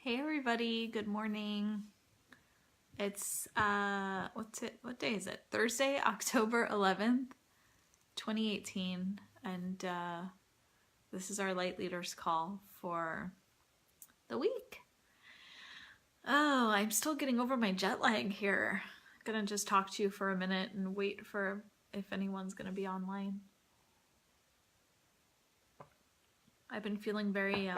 Hey everybody, good morning. It's what day is it? Thursday, October 11th, 2018, and this is our light leaders call for the week. Oh, I'm still getting over my jet lag here. I'm gonna just talk to you for a minute and wait for if anyone's gonna be online. I've been feeling very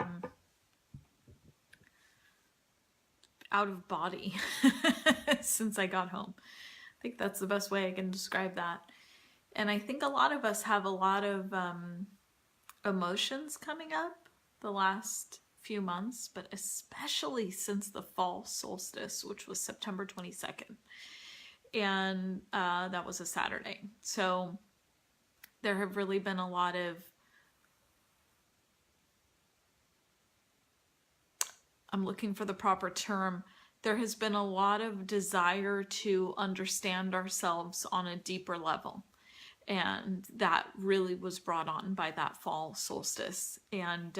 out of body since I got home. I think that's the best way I can describe that. And I think a lot of us have a lot of emotions coming up the last few months, but especially since the fall solstice, which was September 22nd. And that was a Saturday. So there have really been a lot of I'm looking for the proper term. There has been a lot of desire to understand ourselves on a deeper level. And that really was brought on by that fall solstice. And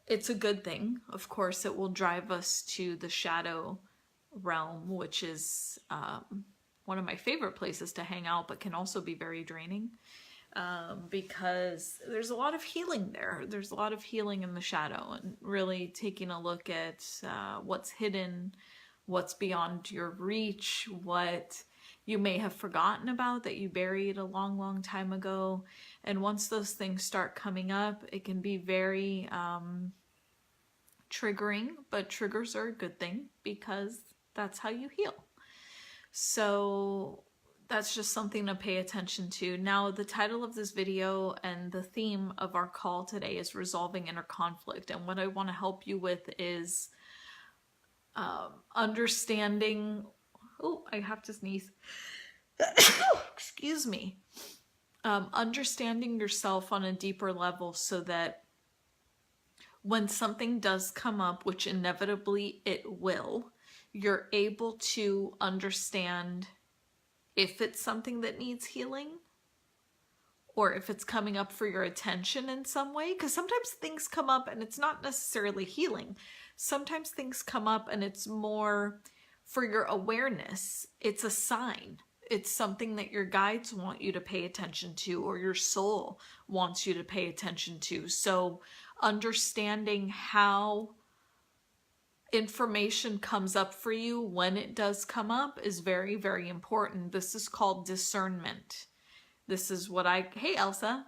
it's a good thing. Of course, it will drive us to the shadow realm, which is one of my favorite places to hang out, but can also be very draining. Because there's a lot of healing there. There's a lot of healing in the shadow, and really taking a look at what's hidden, what's beyond your reach, what you may have forgotten about that you buried a long, long time ago. And once those things start coming up, it can be very triggering, but triggers are a good thing because that's how you heal. So that's just something to pay attention to. Now, the title of this video and the theme of our call today is resolving inner conflict. And what I want to help you with is understanding, oh, I have to sneeze. Excuse me. Understanding yourself on a deeper level so that when something does come up, which inevitably it will, you're able to understand if it's something that needs healing or if it's coming up for your attention in some way. Because sometimes things come up and it's not necessarily healing. Sometimes things come up and it's more for your awareness. It's a sign. It's something that your guides want you to pay attention to, or your soul wants you to pay attention to. So understanding how information comes up for you when it does come up is very, very important. This is called discernment. This is what hey Elsa.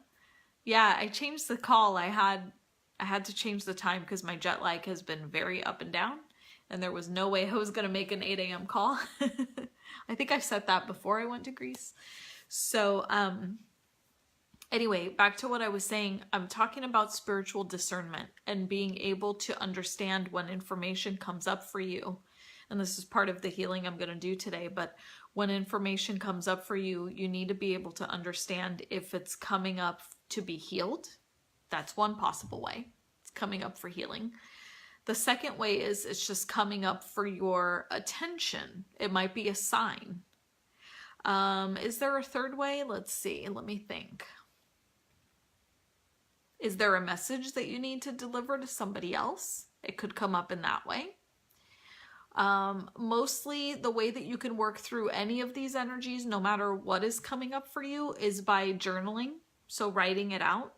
Yeah, I changed the call. I had to change the time because my jet lag has been very up and down, and there was no way I was going to make an 8 a.m. call. I think I said that before I went to Greece. So anyway, back to what I was saying. I'm talking about spiritual discernment and being able to understand when information comes up for you. And this is part of the healing I'm going to do today. But when information comes up for you, you need to be able to understand if it's coming up to be healed. That's one possible way. It's coming up for healing. The second way is it's just coming up for your attention. It might be a sign. Is there a third way? Let's see. Let me think. Is there a message that you need to deliver to somebody else? It could come up in that way. Mostly the way that you can work through any of these energies, no matter what is coming up for you, is by journaling. So writing it out.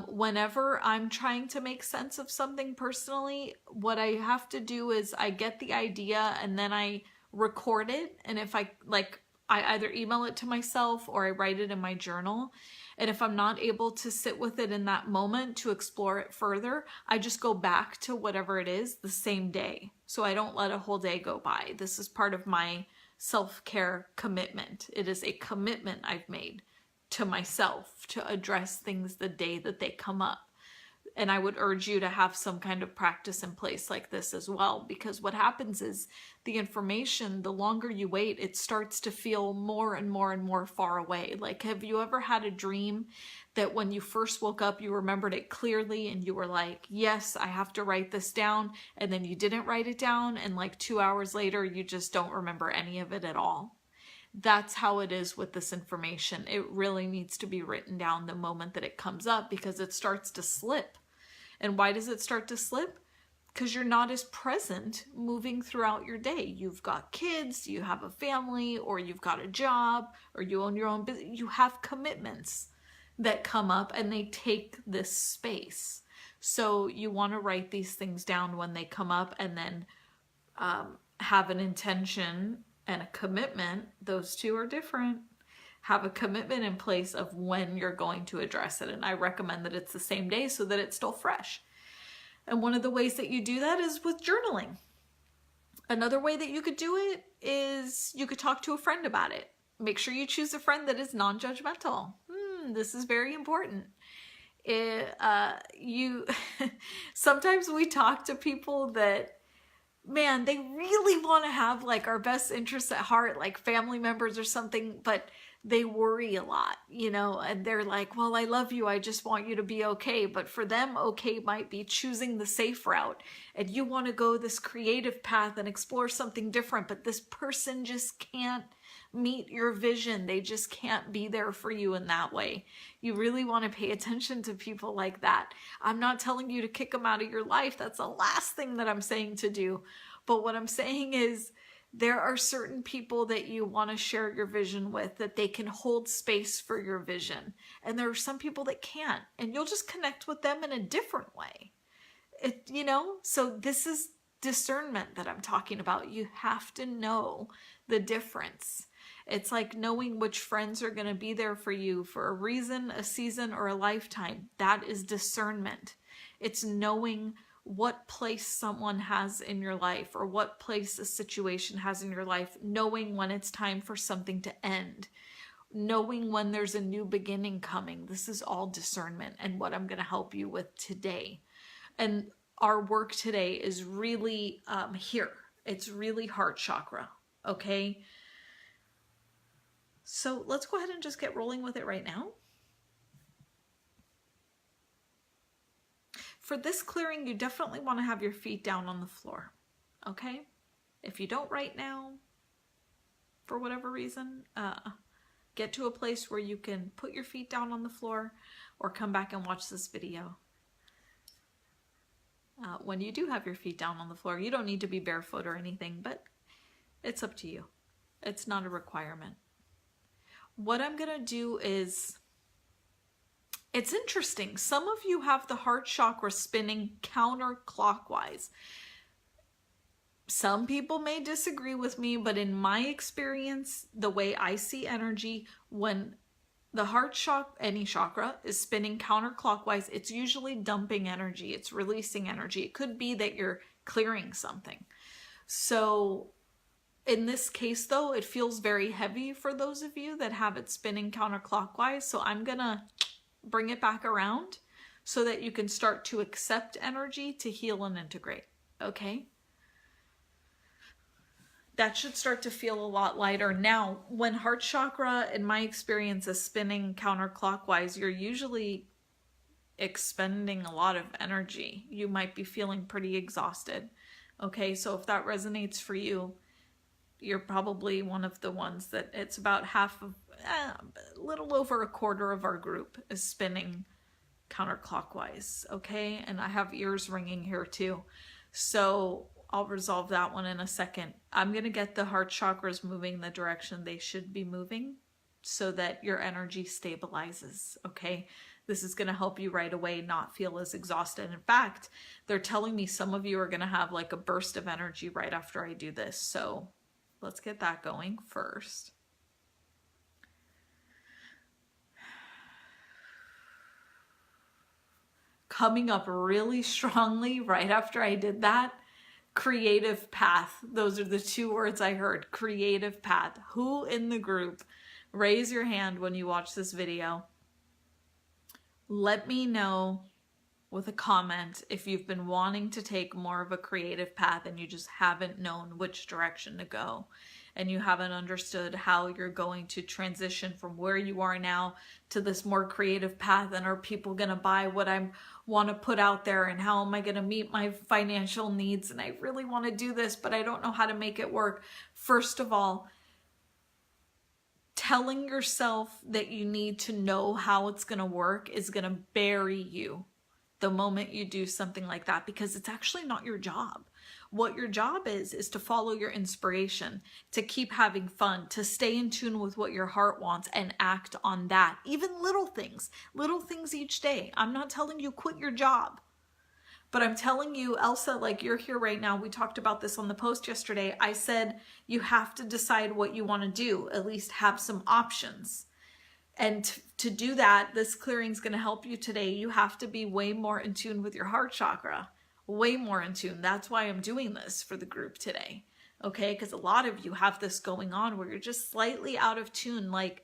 Whenever I'm trying to make sense of something personally, what I have to do is I get the idea and then I record it. And if I either email it to myself or I write it in my journal. And if I'm not able to sit with it in that moment to explore it further, I just go back to whatever it is the same day. So I don't let a whole day go by. This is part of my self-care commitment. It is a commitment I've made to myself to address things the day that they come up. And I would urge you to have some kind of practice in place like this as well, because what happens is the information, the longer you wait, it starts to feel more and more and more far away. Like, have you ever had a dream that when you first woke up, you remembered it clearly and you were like, yes, I have to write this down. And then you didn't write it down. And like 2 hours later, you just don't remember any of it at all. That's how it is with this information. It really needs to be written down the moment that it comes up because it starts to slip. And why does it start to slip? because you're not as present moving throughout your day. You've got kids, you have a family, or you've got a job, or you own your own business. You have commitments that come up and they take this space. So you want to write these things down when they come up, and then have an intention and a commitment. Those two are different. Have a commitment in place of when you're going to address it. And I recommend that it's the same day so that it's still fresh. And one of the ways that you do that is with journaling. Another way that you could do it is you could talk to a friend about it. Make sure you choose a friend that is non-judgmental. This is very important. Sometimes we talk to people that, man, they really want to have like our best interests at heart, like family members or something, but they worry a lot, you know, and they're like, well, I love you, I just want you to be okay. But for them, okay might be choosing the safe route, and you want to go this creative path and explore something different, but this person just can't meet your vision. They just can't be there for you in that way. You really want to pay attention to people like that. I'm not telling you to kick them out of your life. That's the last thing that I'm saying to do. But what I'm saying is, there are certain people that you want to share your vision with, that they can hold space for your vision. And there are some people that can't, and you'll just connect with them in a different way. You know, so this is discernment that I'm talking about. You have to know the difference. It's like knowing which friends are going to be there for you for a reason, a season, or a lifetime. That is discernment. It's knowing what place someone has in your life, or what place a situation has in your life, knowing when it's time for something to end, knowing when there's a new beginning coming. This is all discernment, and what I'm going to help you with today. And our work today is really here. It's really heart chakra, okay? So let's go ahead and just get rolling with it right now. For this clearing, you definitely want to have your feet down on the floor, okay? If you don't right now, for whatever reason, get to a place where you can put your feet down on the floor, or come back and watch this video. When you do have your feet down on the floor, you don't need to be barefoot or anything, but it's up to you. It's not a requirement. What I'm going to do is, it's interesting. Some of you have the heart chakra spinning counterclockwise. Some people may disagree with me, but in my experience, the way I see energy, when the heart chakra, any chakra, is spinning counterclockwise, it's usually dumping energy. It's releasing energy. It could be that you're clearing something. So in this case, though, it feels very heavy for those of you that have it spinning counterclockwise. So I'm going to bring it back around so that you can start to accept energy to heal and integrate, okay? That should start to feel a lot lighter. Now, when heart chakra, in my experience, is spinning counterclockwise, you're usually expending a lot of energy. You might be feeling pretty exhausted, okay? So if that resonates for you, you're probably one of the ones that it's about half of, a little over a quarter of our group is spinning counterclockwise, okay? And I have ears ringing here too. So I'll resolve that one in a second. I'm going to get the heart chakras moving the direction they should be moving so that your energy stabilizes, okay? This is going to help you right away not feel as exhausted. In fact, they're telling me some of you are going to have like a burst of energy right after I do this. So let's get that going first. Coming up really strongly right after I did that, creative path. Those are the two words I heard, creative path. Who in the group, raise your hand when you watch this video. Let me know with a comment if you've been wanting to take more of a creative path and you just haven't known which direction to go, and you haven't understood how you're going to transition from where you are now to this more creative path. And are people going to buy what I want to put out there, and how am I going to meet my financial needs? And I really want to do this, but I don't know how to make it work. First of all, telling yourself that you need to know how it's going to work is going to bury you the moment you do something like that, because it's actually not your job. What your job is to follow your inspiration, to keep having fun, to stay in tune with what your heart wants and act on that. Even little things each day. I'm not telling you quit your job, but I'm telling you, Elsa, like, you're here right now. We talked about this on the post yesterday. I said you have to decide what you want to do, at least have some options. And to do that, this clearing is going to help you today. You have to be way more in tune with your heart chakra, way more in tune. That's why I'm doing this for the group today. Okay, because a lot of you have this going on where you're just slightly out of tune. Like,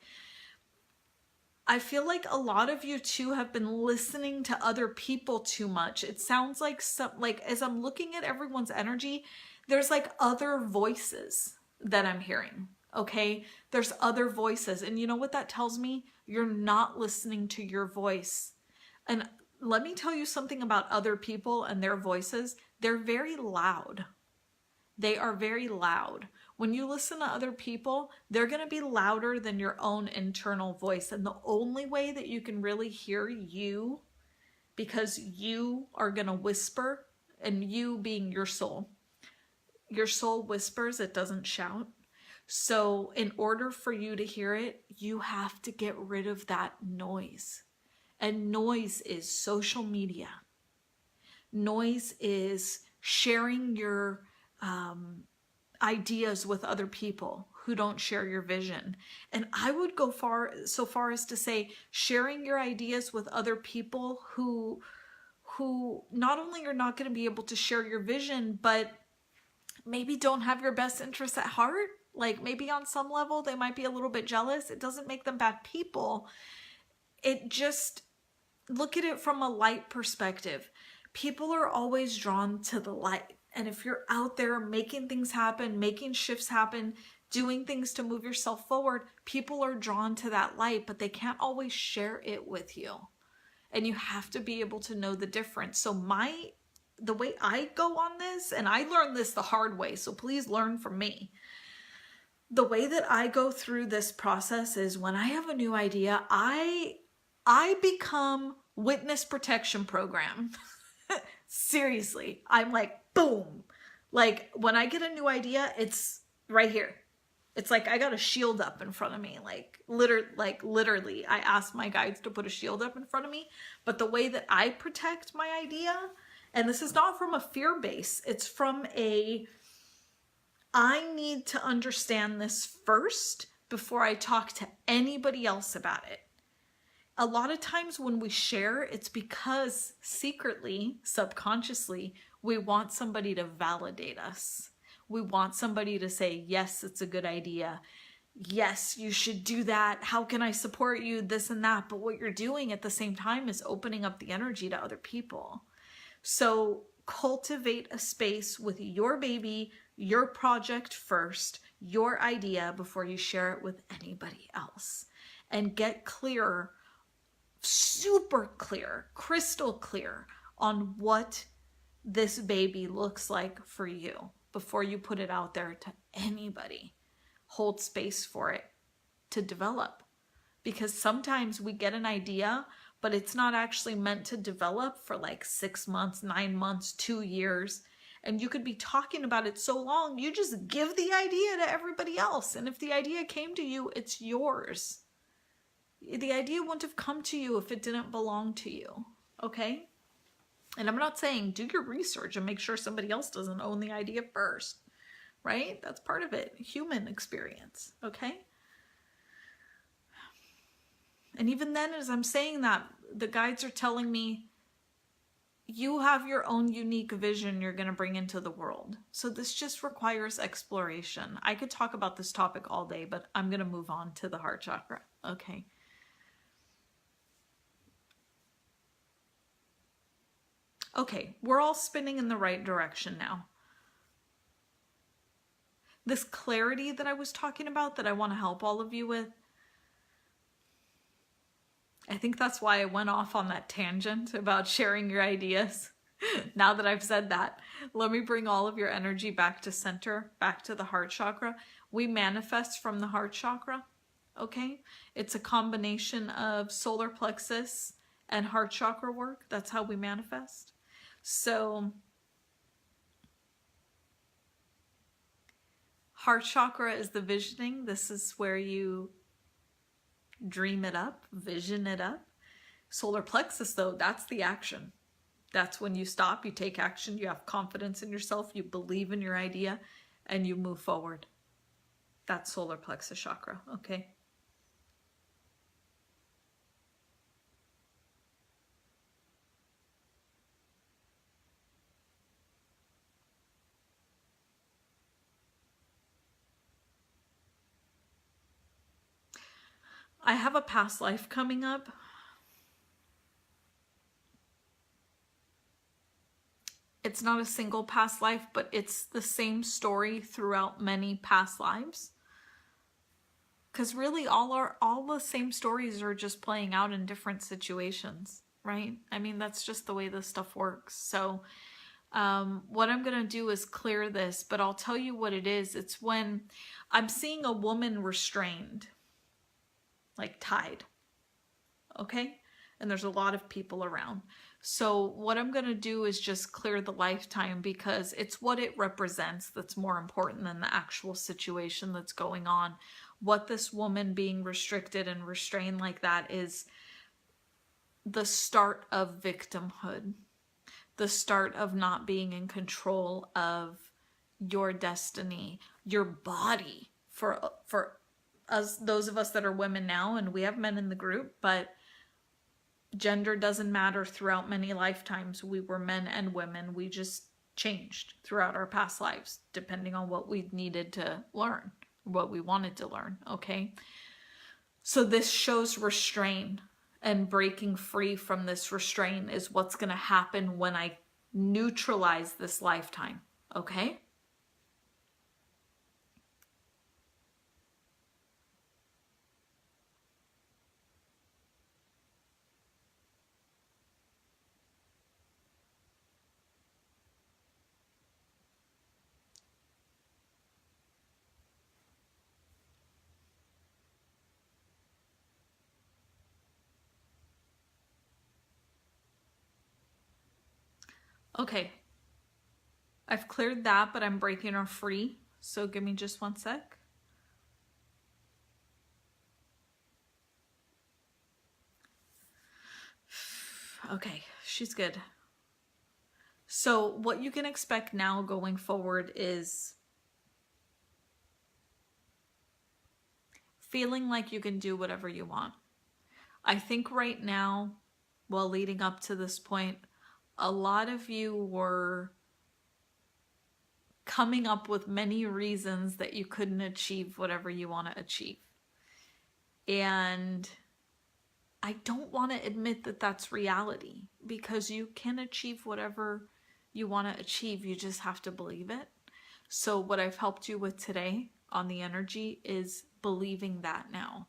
I feel like a lot of you too have been listening to other people too much. It sounds like as I'm looking at everyone's energy, there's like other voices that I'm hearing. Okay, there's other voices, and you know what that tells me? You're not listening to your voice. And let me tell you something about other people and their voices. They're very loud. They are very loud. When you listen to other people, they're going to be louder than your own internal voice. And the only way that you can really hear you, because you are going to whisper, and you being your soul whispers, it doesn't shout. So in order for you to hear it, you have to get rid of that noise. And noise is social media. Noise is sharing your ideas with other people who don't share your vision. And I would go so far as to say sharing your ideas with other people who not only are not going to be able to share your vision, but maybe don't have your best interests at heart. Like, maybe on some level they might be a little bit jealous. It doesn't make them bad people. It just, look at it from a light perspective. People are always drawn to the light. And if you're out there making things happen, making shifts happen, doing things to move yourself forward, people are drawn to that light, but they can't always share it with you. And you have to be able to know the difference. So the way I go on this, and I learned this the hard way, so please learn from me. The way that I go through this process is when I have a new idea, I become witness protection program. Seriously, I'm like, boom. Like, when I get a new idea, it's right here. It's like I got a shield up in front of me. Like literally, I asked my guides to put a shield up in front of me. But the way that I protect my idea, and this is not from a fear base, it's from I need to understand this first before I talk to anybody else about it. A lot of times when we share, it's because secretly, subconsciously, we want somebody to validate us. We want somebody to say, yes, it's a good idea. Yes, you should do that. How can I support you? This and that. But what you're doing at the same time is opening up the energy to other people. So cultivate a space with your baby, your project first, your idea, before you share it with anybody else. And get clear, super clear, crystal clear on what this baby looks like for you before you put it out there to anybody. Hold space for it to develop, because sometimes we get an idea, but it's not actually meant to develop for like 6 months, 9 months, 2 years. And you could be talking about it so long, you just give the idea to everybody else. And if the idea came to you, it's yours. The idea wouldn't have come to you if it didn't belong to you, okay? And I'm not saying do your research and make sure somebody else doesn't own the idea first, right? That's part of it, human experience, okay? And even then, as I'm saying that, the guides are telling me, you have your own unique vision you're going to bring into the world. So this just requires exploration. I could talk about this topic all day, but I'm going to move on to the heart chakra, okay? Okay, we're all spinning in the right direction now. This clarity that I was talking about that I want to help all of you with, I think that's why I went off on that tangent about sharing your ideas. Now that I've said that, let me bring all of your energy back to center, back to the heart chakra. We manifest from the heart chakra, okay? It's a combination of solar plexus and heart chakra work. That's how we manifest. So heart chakra is the visioning. This is where you dream it up, vision it up. Solar plexus, though, that's the action. That's when you stop, you take action, you have confidence in yourself, you believe in your idea, and you move forward. That's solar plexus chakra, okay? I have a past life coming up. It's not a single past life, but it's the same story throughout many past lives. Because really all the same stories are just playing out in different situations, right? I mean, that's just the way this stuff works. So what I'm going to do is clear this, but I'll tell you what it is. It's when I'm seeing a woman restrained, like tied, okay? And there's a lot of people around. So what I'm going to do is just clear the lifetime, because it's what it represents that's more important than the actual situation that's going on. What this woman being restricted and restrained like that is the start of victimhood, the start of not being in control of your destiny, your body. For us, those of us that are women now, and we have men in the group, but gender doesn't matter throughout many lifetimes. We were men and women. We just changed throughout our past lives, depending on what we needed to learn, what we wanted to learn, okay? So this shows restraint, and breaking free from this restraint is what's going to happen when I neutralize this lifetime, okay? Okay, I've cleared that, but I'm breaking her free. So give me just one sec. Okay, she's good. So what you can expect now going forward is feeling like you can do whatever you want. I think right now, well, leading up to this point, a lot of you were coming up with many reasons that you couldn't achieve whatever you want to achieve. And I don't want to admit that that's reality, because you can achieve whatever you want to achieve. You just have to believe it. So what I've helped you with today on the energy is believing that now.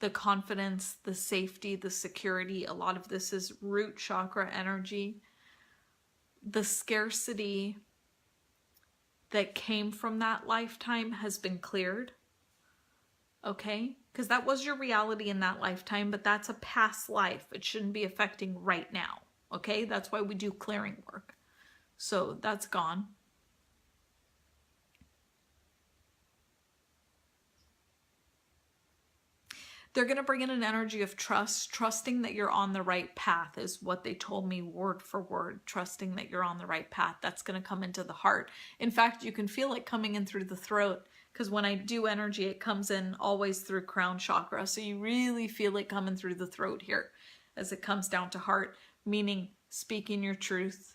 The confidence, the safety, the security, a lot of this is root chakra energy. The scarcity that came from that lifetime has been cleared, okay? Because that was your reality in that lifetime, but that's a past life. It shouldn't be affecting right now, okay? That's why we do clearing work. So that's gone. They're going to bring in an energy of trust. Trusting that you're on the right path is what they told me word for word. Trusting that you're on the right path. That's going to come into the heart. In fact, you can feel it coming in through the throat, because when I do energy, it comes in always through crown chakra. So you really feel it coming through the throat here as it comes down to heart, meaning speaking your truth,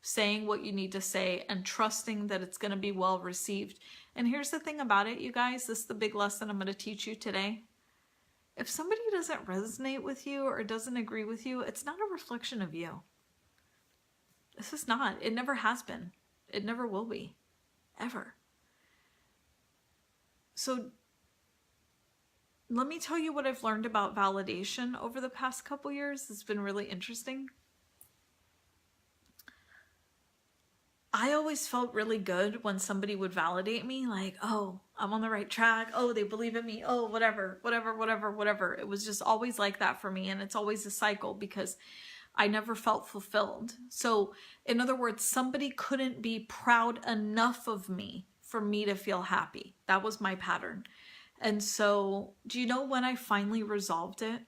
saying what you need to say, and trusting that it's going to be well received. And here's the thing about it, you guys. This is the big lesson I'm going to teach you today. If somebody doesn't resonate with you or doesn't agree with you, it's not a reflection of you. This is not. It never has been. It never will be. Ever. So let me tell you what I've learned about validation over the past couple years. It's been really interesting. I always felt really good when somebody would validate me, like, oh, I'm on the right track. Oh, they believe in me. Oh, whatever, whatever, whatever, whatever. It was just always like that for me. And it's always a cycle because I never felt fulfilled. So in other words, somebody couldn't be proud enough of me for me to feel happy. That was my pattern. And so do you know when I finally resolved it?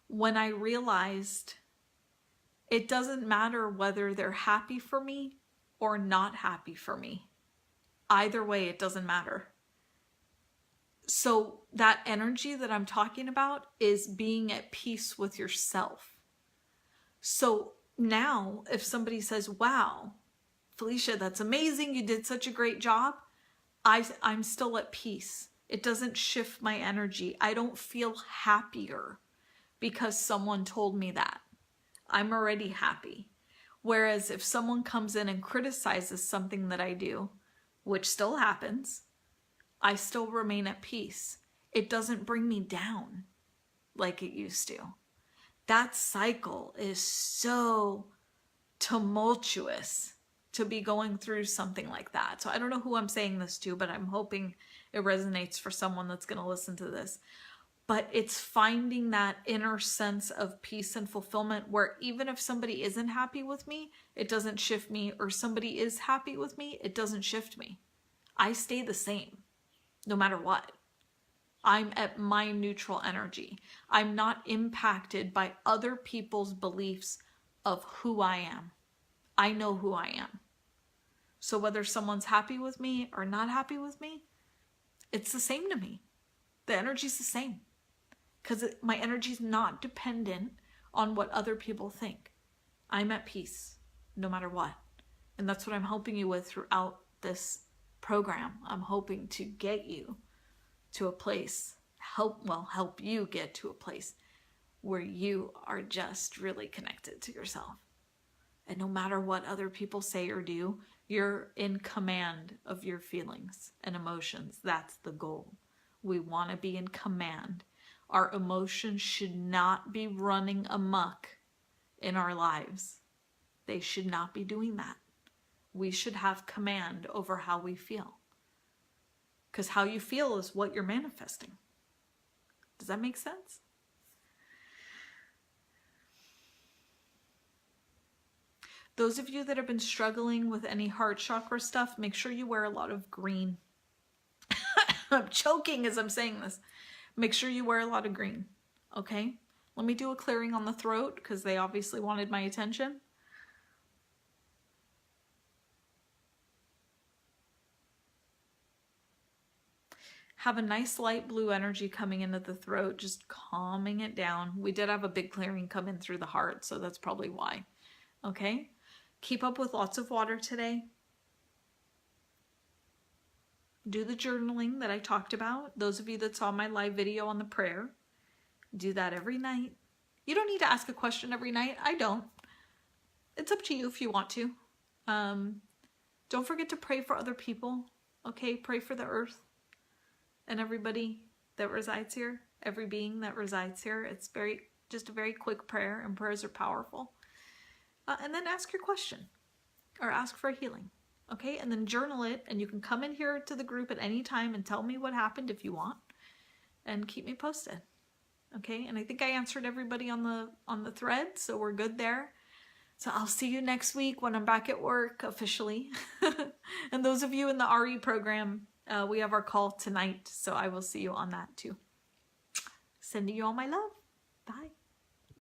When I realized it doesn't matter whether they're happy for me or not happy for me. Either way, it doesn't matter. So that energy that I'm talking about is being at peace with yourself. So now if somebody says, wow, Felicia, that's amazing. You did such a great job. I'm still at peace. It doesn't shift my energy. I don't feel happier because someone told me that. I'm already happy. Whereas if someone comes in and criticizes something that I do, which still happens, I still remain at peace. It doesn't bring me down like it used to. That cycle is so tumultuous to be going through something like that. So I don't know who I'm saying this to, but I'm hoping it resonates for someone that's going to listen to this. But it's finding that inner sense of peace and fulfillment where even if somebody isn't happy with me, it doesn't shift me, or somebody is happy with me, it doesn't shift me. I stay the same no matter what. I'm at my neutral energy. I'm not impacted by other people's beliefs of who I am. I know who I am. So whether someone's happy with me or not happy with me, it's the same to me. The energy's the same. Because my energy's not dependent on what other people think. I'm at peace no matter what. And that's what I'm helping you with throughout this program. I'm hoping to get you to a place, help you get to a place where you are just really connected to yourself. And no matter what other people say or do, you're in command of your feelings and emotions. That's the goal. We want to be in command. Our emotions should not be running amok in our lives. They should not be doing that. We should have command over how we feel. Because how you feel is what you're manifesting. Does that make sense? Those of you that have been struggling with any heart chakra stuff, make sure you wear a lot of green. I'm choking as I'm saying this. Make sure you wear a lot of green, okay? Let me do a clearing on the throat because they obviously wanted my attention. Have a nice light blue energy coming into the throat, just calming it down. We did have a big clearing come in through the heart, so that's probably why, okay? Keep up with lots of water today. Do the journaling that I talked about. Those of you that saw my live video on the prayer, do that every night. You don't need to ask a question every night. I don't. It's up to you if you want to. Don't forget to pray for other people. Okay, pray for the earth and everybody that resides here, every being that resides here. It's just a very quick prayer, and prayers are powerful. And then ask your question or ask for healing. Okay, and then journal it, and you can come in here to the group at any time and tell me what happened if you want, and keep me posted. Okay, and I think I answered everybody on the thread, so we're good there. So I'll see you next week when I'm back at work officially. And those of you in the RE program, we have our call tonight, so I will see you on that too. Sending you all my love. Bye.